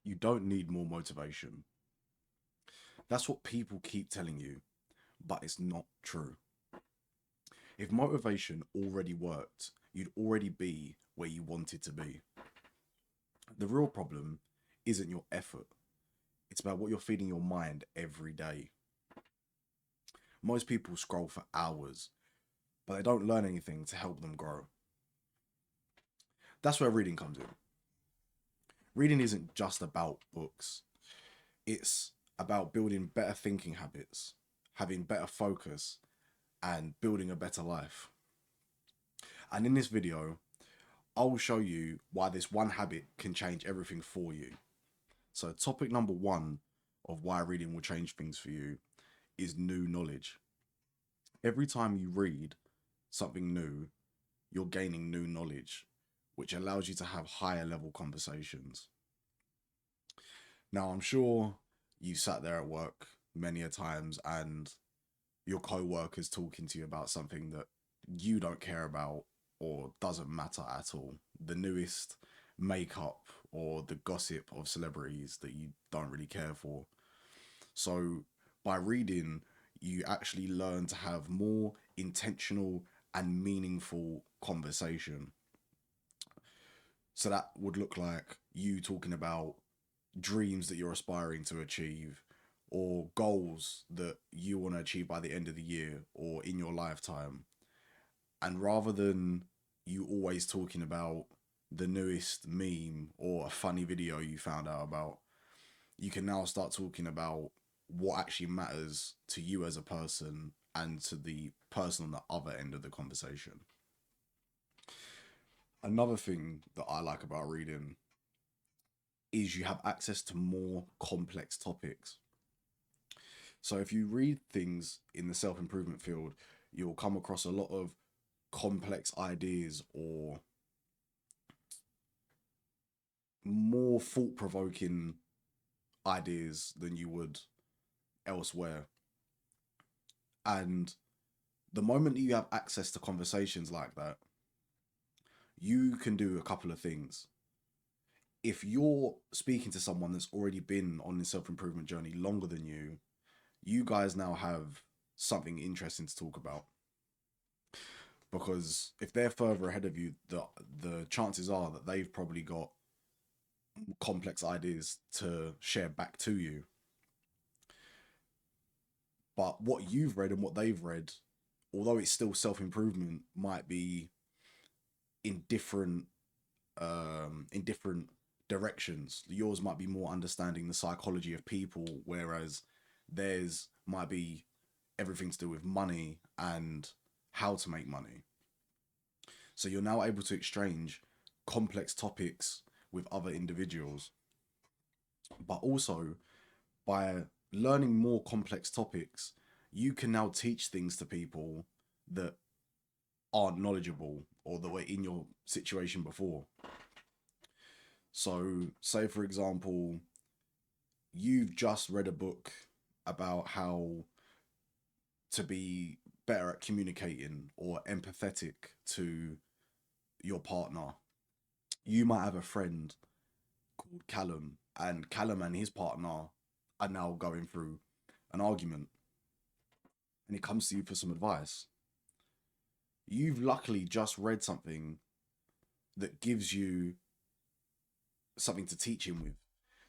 You don't need more motivation. That's what people keep telling you, but it's not true. If motivation already worked, you'd already be where you wanted to be. The real problem isn't your effort, it's about what you're feeding your mind every day. Most people scroll for hours, but they don't learn anything to help them grow. That's where reading comes in. Reading isn't just about books, it's about building better thinking habits, having better focus, and building a better life. And in this video, I will show you why this one habit can change everything for you. So, topic number one of why reading will change things for you is new knowledge. Every time you read something new, you're gaining new knowledge, which allows you to have higher level conversations. Now, I'm sure you sat there at work many a times and your co-workers talking to you about something that you don't care about or doesn't matter at all. The newest makeup or the gossip of celebrities that you don't really care for. So by reading, you actually learn to have more intentional and meaningful conversation. So that would look like you talking about dreams that you're aspiring to achieve or goals that you want to achieve by the end of the year or in your lifetime. And rather than you always talking about the newest meme or a funny video you found out about, you can now start talking about what actually matters to you as a person and to the person on the other end of the conversation. Another thing that I like about reading is you have access to more complex topics. So if you read things in the self improvement field, you'll come across a lot of complex ideas or more thought provoking ideas than you would elsewhere. And the moment that you have access to conversations like that, you can do a couple of things. If you're speaking to someone that's already been on the self improvement journey longer than you guys now have something interesting to talk about. Because if they're further ahead of you, the chances are that they've probably got complex ideas to share back to you. But what you've read and what they've read, although it's still self improvement, might be in different directions. Yours might be more understanding the psychology of people, whereas theirs might be everything to do with money and how to make money. So you're now able to exchange complex topics with other individuals. But also, by learning more complex topics, you can now teach things to people that aren't knowledgeable or that were in your situation before. So, say for example, you've just read a book about how to be better at communicating or empathetic to your partner. You might have a friend called Callum, and Callum and his partner are now going through an argument, and he comes to you for some advice. You've luckily just read something that gives you something to teach him with.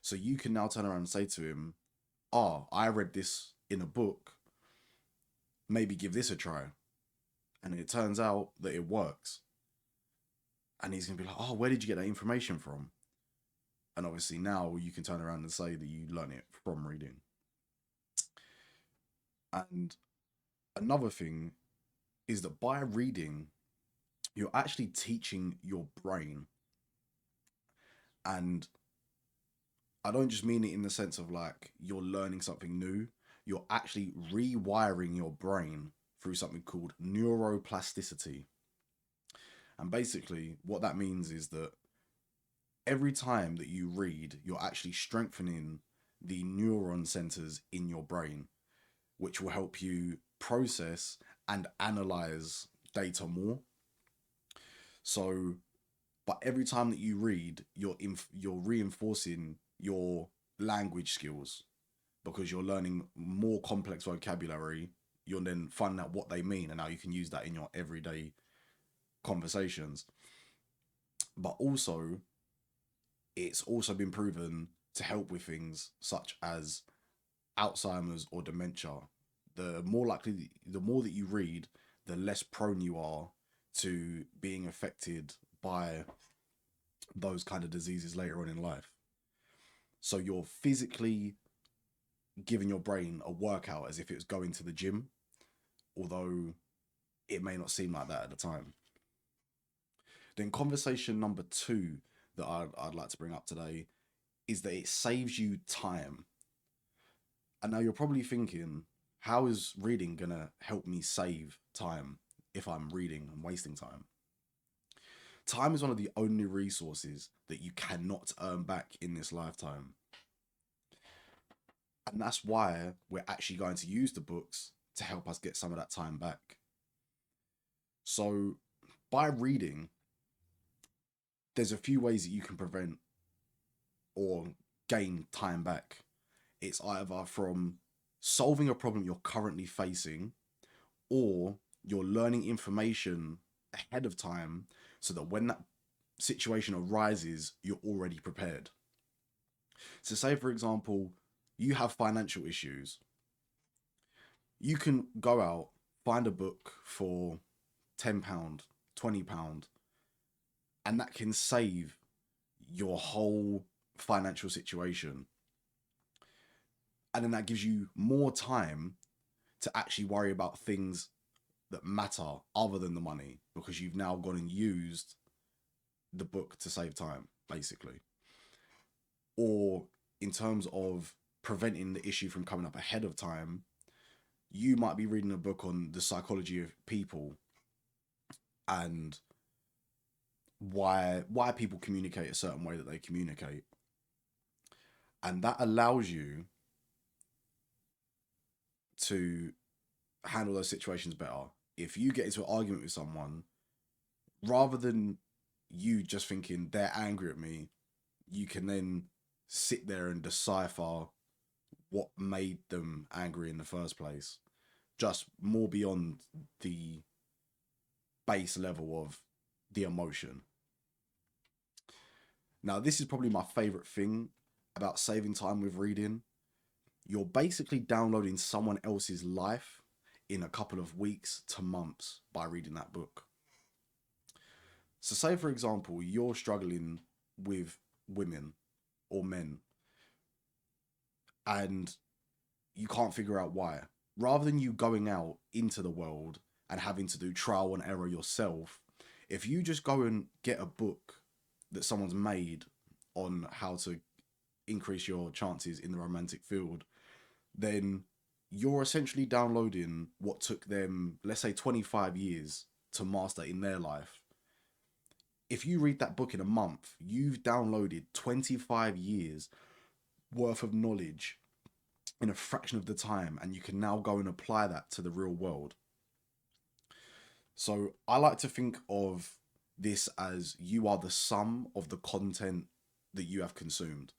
So you can now turn around and say to him, "Ah, I read this in a book. Maybe give this a try." And it turns out that it works. And he's going to be like, "Oh, where did you get that information from?" And obviously now you can turn around and say that you learn it from reading. And another thing is that by reading, you're actually teaching your brain. And I don't just mean it in the sense of like you're learning something new, you're actually rewiring your brain through something called neuroplasticity. And basically, what that means is that every time that you read, you're actually strengthening the neuron centers in your brain, which will help you process and analyze data more. So, but every time that you read, you're reinforcing your language skills because you're learning more complex vocabulary. You're then finding out what they mean, and now you can use that in your everyday conversations. But also, it's also been proven to help with things such as Alzheimer's or dementia. The more that you read, the less prone you are to being affected by those kind of diseases later on in life. So you're physically giving your brain a workout as if it was going to the gym, although it may not seem like that at the time. Then conversation number two that I'd like to bring up today is that it saves you time. And now you're probably thinking, how is reading gonna help me save time if I'm reading and wasting time? Time is one of the only resources that you cannot earn back in this lifetime. And that's why we're actually going to use the books to help us get some of that time back. So, by reading, there's a few ways that you can prevent or gain time back. It's either from solving a problem you're currently facing, or you're learning information ahead of time so that when that situation arises, you're already prepared. So, say for example, you have financial issues, you can go out, find a book for £10, £20, and that can save your whole financial situation. And then that gives you more time to actually worry about things that matter other than the money because you've now gone and used the book to save time, basically. Or in terms of preventing the issue from coming up ahead of time, you might be reading a book on the psychology of people and why people communicate a certain way that they communicate. And that allows you to handle those situations better. If you get into an argument with someone, rather than you just thinking they're angry at me, you can then sit there and decipher what made them angry in the first place. Just more beyond the base level of the emotion. Now, this is probably my favorite thing about saving time with reading. You're basically downloading someone else's life in a couple of weeks to months by reading that book. So, say for example, you're struggling with women or men and you can't figure out why. Rather than you going out into the world and having to do trial and error yourself, if you just go and get a book that someone's made on how to increase your chances in the romantic field, then you're essentially downloading what took them, let's say, 25 years to master in their life. If you read that book in a month, you've downloaded 25 years worth of knowledge in a fraction of the time, and you can now go and apply that to the real world. So I like to think of this as you are the sum of the content that you have consumed.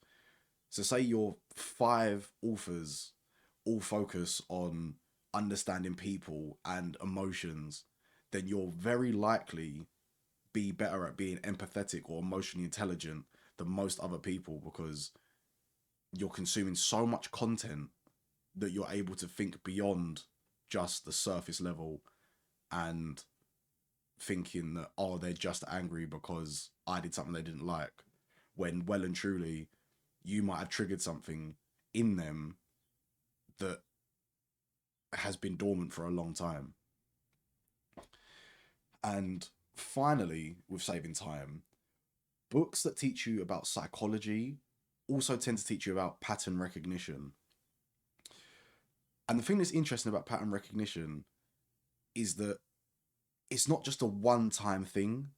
So say your five authors all focus on understanding people and emotions, then you'll very likely be better at being empathetic or emotionally intelligent than most other people because you're consuming so much content that you're able to think beyond just the surface level and thinking that, oh, they're just angry because I did something they didn't like, when well and truly you might have triggered something in them that has been dormant for a long time. And finally, with saving time, books that teach you about psychology also tend to teach you about pattern recognition. And the thing that's interesting about pattern recognition is that it's not just a one-time thing.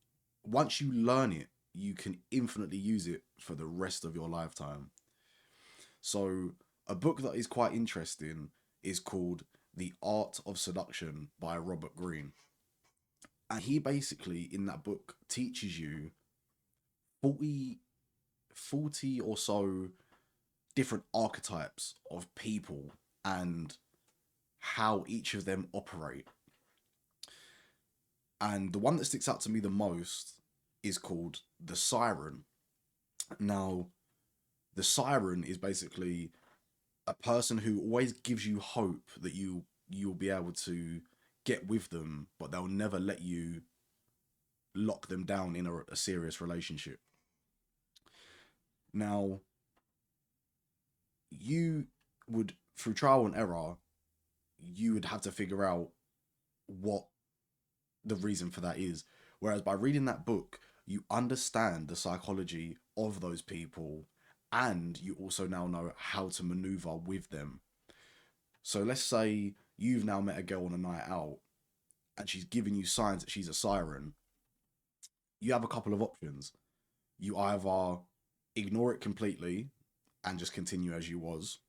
Once you learn it, you can infinitely use it for the rest of your lifetime. So, a book that is quite interesting is called The Art of Seduction by Robert Greene. And he basically, in that book, teaches you 40 or so different archetypes of people and how each of them operate. And the one that sticks out to me the most is called the Siren. Now, the Siren is basically a person who always gives you hope that you'll be able to get with them, but they'll never let you lock them down in a serious relationship. Now, you would, through trial and error, you would have to figure out what the reason for that is. Whereas by reading that book, you understand the psychology of those people, and you also now know how to maneuver with them. So let's say you've now met a girl on a night out and she's giving you signs that she's a siren. You have a couple of options. You either ignore it completely and just continue as you was,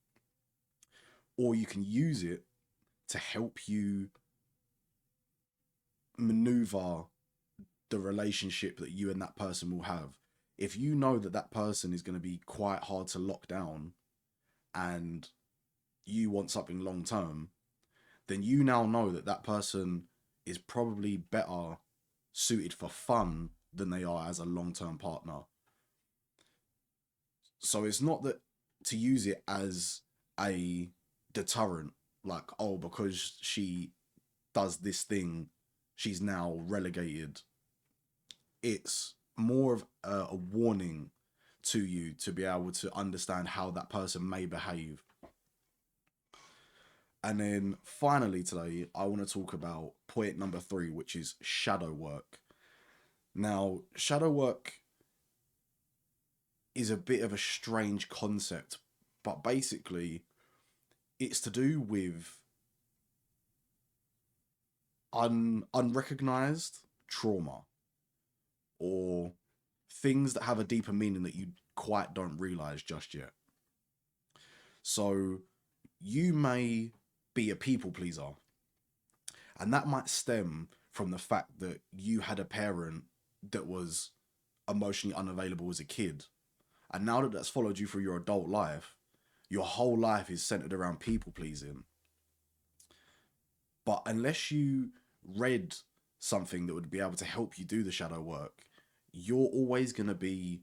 or you can use it to help you maneuver the relationship that you and that person will have. If you know that that person is going to be quite hard to lock down and you want something long term, then you now know that that person is probably better suited for fun than they are as a long term partner. So it's not that to use it as a deterrent, like, oh, because she does this thing, she's now relegated. It's more of a warning to you to be able to understand how that person may behave. And then finally today, I want to talk about point number 3, which is shadow work. Now, shadow work is a bit of a strange concept, but basically, it's to do with unrecognized trauma or things that have a deeper meaning that you quite don't realize just yet. So, you may be a people pleaser, and that might stem from the fact that you had a parent that was emotionally unavailable as a kid. And now that that's followed you through your adult life, your whole life is centered around people pleasing. But unless you read something that would be able to help you do the shadow work, you're always going to be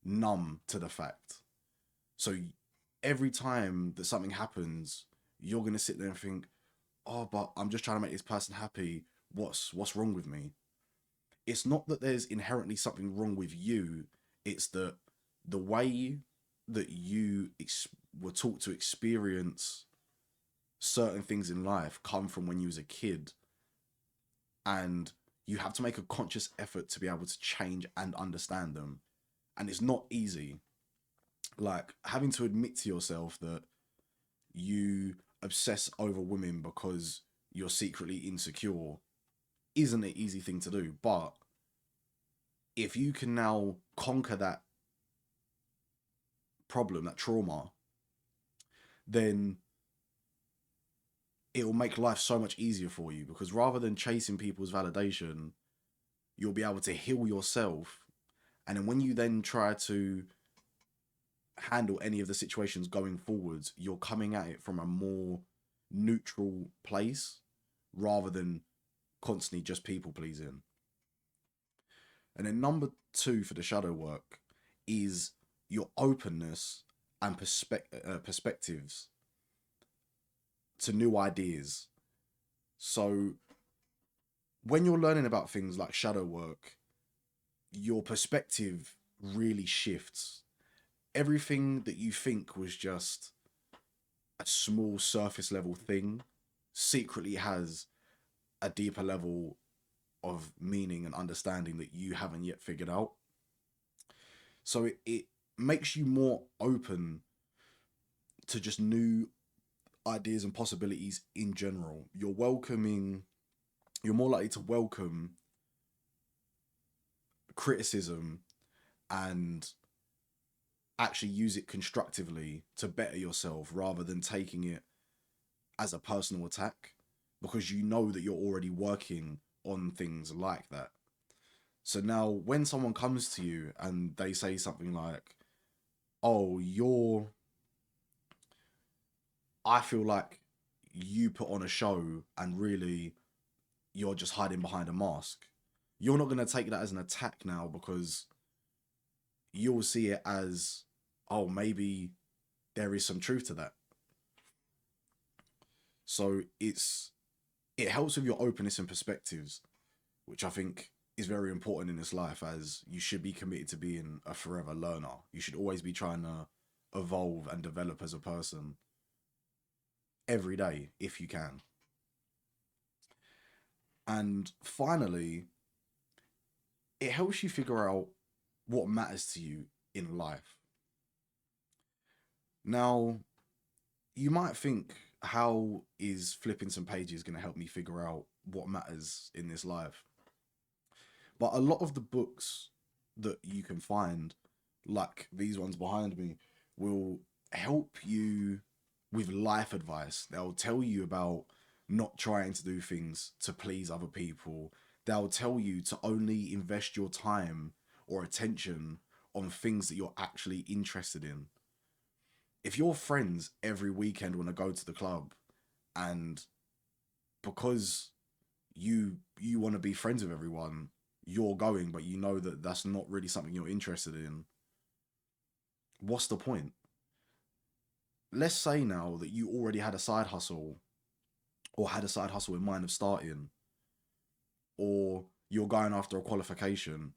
numb to the fact. So every time that something happens, you're going to sit there and think, oh, but I'm just trying to make this person happy. What's wrong with me? It's not that there's inherently something wrong with you. It's that the way that you were taught to experience certain things in life come from when you was a kid, and you have to make a conscious effort to be able to change and understand them. And it's not easy. Like having to admit to yourself that you obsess over women because you're secretly insecure isn't an easy thing to do. But if you can now conquer that problem, that trauma, then it will make life so much easier for you, because rather than chasing people's validation, you'll be able to heal yourself. And then when you then try to handle any of the situations going forwards, you're coming at it from a more neutral place rather than constantly just people pleasing. And then number 2 for the shadow work is your openness and perspectives to new ideas. So when you're learning about things like shadow work, your perspective really shifts. Everything that you think was just a small surface level thing secretly has a deeper level of meaning and understanding that you haven't yet figured out. So it makes you more open to just new ideas and possibilities in general. You're more likely to welcome criticism and actually use it constructively to better yourself rather than taking it as a personal attack, because you know that you're already working on things like that. So now when someone comes to you and they say something like, oh, I feel like you put on a show and really you're just hiding behind a mask. You're not going to take that as an attack now, because you'll see it as, oh, maybe there is some truth to that. So it helps with your openness and perspectives, which I think is very important in this life, as you should be committed to being a forever learner. You should always be trying to evolve and develop as a person every day if you can. And finally, it helps you figure out what matters to you in life. Now, you might think, how is flipping some pages going to help me figure out what matters in this life? But a lot of the books that you can find, like these ones behind me, will help you with life advice. They'll tell you about not trying to do things to please other people. They'll tell you to only invest your time or attention on things that you're actually interested in. If your friends every weekend want to go to the club, and because you want to be friends with everyone, you're going, but you know that that's not really something you're interested in, what's the point? Let's say now that you already had a side hustle, or had a side hustle in mind of starting, or you're going after a qualification.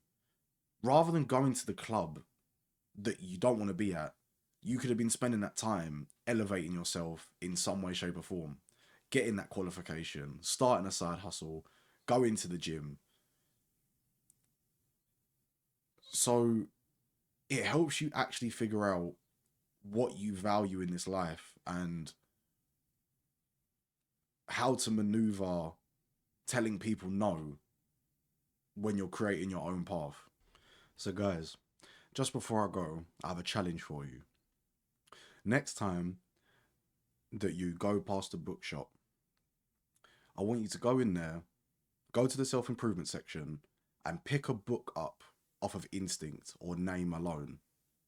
Rather than going to the club that you don't want to be at, you could have been spending that time elevating yourself in some way, shape, or form, getting that qualification, starting a side hustle, going to the gym. So it helps you actually figure out what you value in this life, and how to maneuver telling people no when you're creating your own path. So, guys, just before I go, I have a challenge for you. Next time that you go past a bookshop, I want you to go in there, go to the self improvement section, and pick a book up off of instinct or name alone.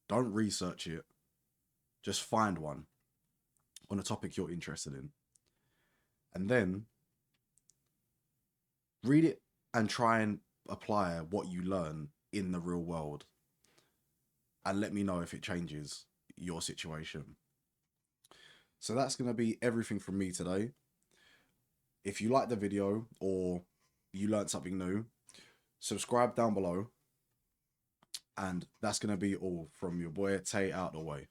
Don't research it, just find one on a topic you're interested in. And then read it and try and apply what you learn in the real world. And let me know if it changes your situation. So that's going to be everything from me today. If you liked the video or you learned something new, subscribe down below. And that's going to be all from your boy Tay Out The Way.